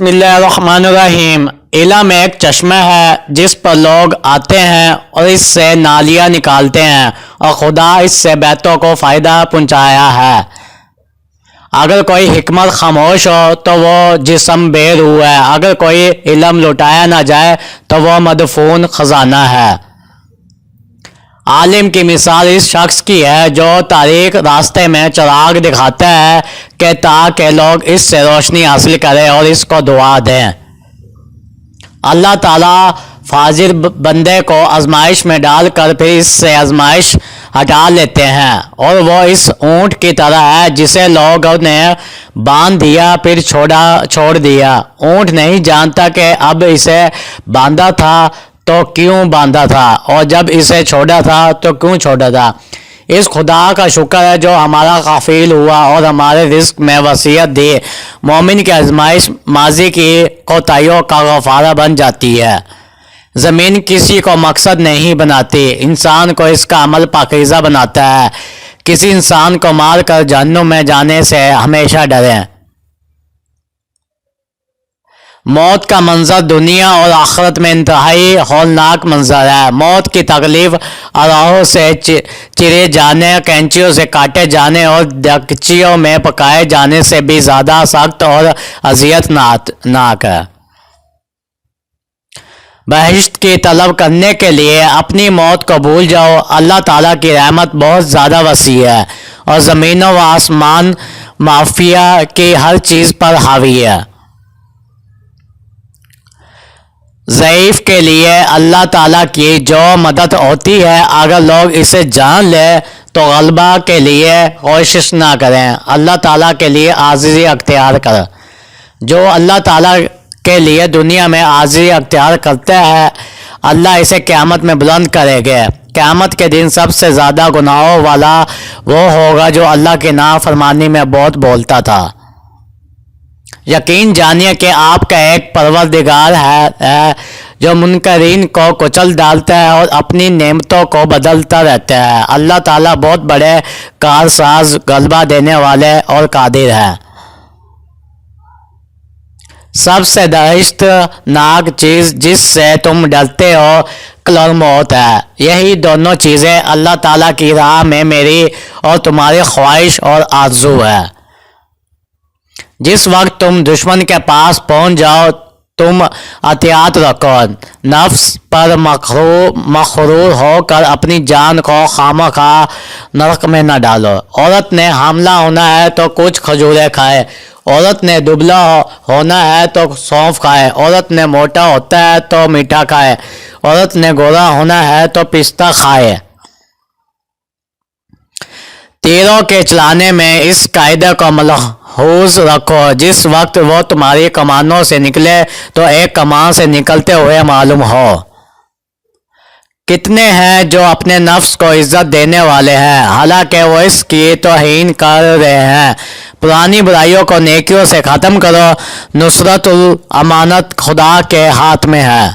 بسم اللہ الرحمن الرحیم۔ علم ایک چشمہ ہے جس پر لوگ آتے ہیں اور اس سے نالیاں نکالتے ہیں، اور خدا اس سے بیتوں کو فائدہ پہنچایا ہے۔ اگر کوئی حکمت خاموش ہو تو وہ جسم بے روح ہے، اگر کوئی علم لٹایا نہ جائے تو وہ مدفون خزانہ ہے۔ عالم کی مثال اس شخص کی ہے جو تاریک راستے میں چراغ دکھاتا ہے کہ تاکہ لوگ اس سے روشنی حاصل کریں اور اس کو دعا دیں۔ اللہ تعالیٰ فاجر بندے کو آزمائش میں ڈال کر پھر اس سے آزمائش ہٹا لیتے ہیں، اور وہ اس اونٹ کی طرح ہے جسے لوگوں نے باندھ دیا پھر چھوڑ دیا۔ اونٹ نہیں جانتا کہ اب اسے باندھا تھا تو کیوں باندھا تھا، اور جب اسے چھوڑا تھا تو کیوں چھوڑا تھا۔ اس خدا کا شکر ہے جو ہمارا غافل ہوا اور ہمارے رزق میں وسعت دی۔ مومن کی آزمائش ماضی کی کوتاہیوں کا غفارہ بن جاتی ہے۔ زمین کسی کو مقصد نہیں بناتی، انسان کو اس کا عمل پاکیزہ بناتا ہے۔ کسی انسان کو مار کر جہنم میں جانے سے ہمیشہ ڈریں۔ موت کا منظر دنیا اور آخرت میں انتہائی ہولناک منظر ہے۔ موت کی تکلیف اراحوں سے چیرے جانے، کینچیوں سے کاٹے جانے اور دیگچیوں میں پکائے جانے سے بھی زیادہ سخت اور اذیت ناک ہے۔ بہشت کی طلب کرنے کے لیے اپنی موت کو بھول جاؤ۔ اللہ تعالیٰ کی رحمت بہت زیادہ وسیع ہے اور زمینوں و آسمان معافیہ کی ہر چیز پر حاوی ہے۔ ضعیف کے لیے اللہ تعالیٰ کی جو مدد ہوتی ہے، اگر لوگ اسے جان لے تو غلبہ کے لیے کوشش نہ کریں۔ اللہ تعالیٰ کے لیے عاجزی اختیار کر۔ جو اللہ تعالیٰ کے لیے دنیا میں عاجزی اختیار کرتا ہے، اللہ اسے قیامت میں بلند کرے گا۔ قیامت کے دن سب سے زیادہ گناہوں والا وہ ہوگا جو اللہ کی نافرمانی میں بہت بولتا تھا۔ یقین جانیے کہ آپ کا ایک پروردگار ہے جو منکرین کو کچل ڈالتا ہے اور اپنی نعمتوں کو بدلتا رہتا ہے۔ اللہ تعالیٰ بہت بڑے کارساز، غلبہ دینے والے اور قادر ہے۔ سب سے دہشت ناک چیز جس سے تم ڈرتے ہو قتل اور موت ہے۔ یہی دونوں چیزیں اللہ تعالیٰ کی راہ میں میری اور تمہاری خواہش اور آرزو ہے۔ جس وقت تم دشمن کے پاس پہنچ جاؤ تم احتیاط رکھو، نفس پر مغرور ہو کر اپنی جان کو خواہ نرک میں نہ ڈالو۔ عورت نے حاملہ ہونا ہے تو کچھ کھجوریں کھائے، عورت نے دبلا ہونا ہے تو سونف کھائے، عورت نے موٹا ہوتا ہے تو میٹھا کھائے، عورت نے گورا ہونا ہے تو پستہ کھائے۔ تیروں کے چلانے میں اس قاعدے کو ملحوظ رکھو، جس وقت وہ تمہاری کمانوں سے نکلے تو ایک کمان سے نکلتے ہوئے معلوم ہو۔ کتنے ہیں جو اپنے نفس کو عزت دینے والے ہیں حالانکہ وہ اس کی توہین کر رہے ہیں۔ پرانی برائیوں کو نیکیوں سے ختم کرو، نصرت الامانت خدا کے ہاتھ میں ہے۔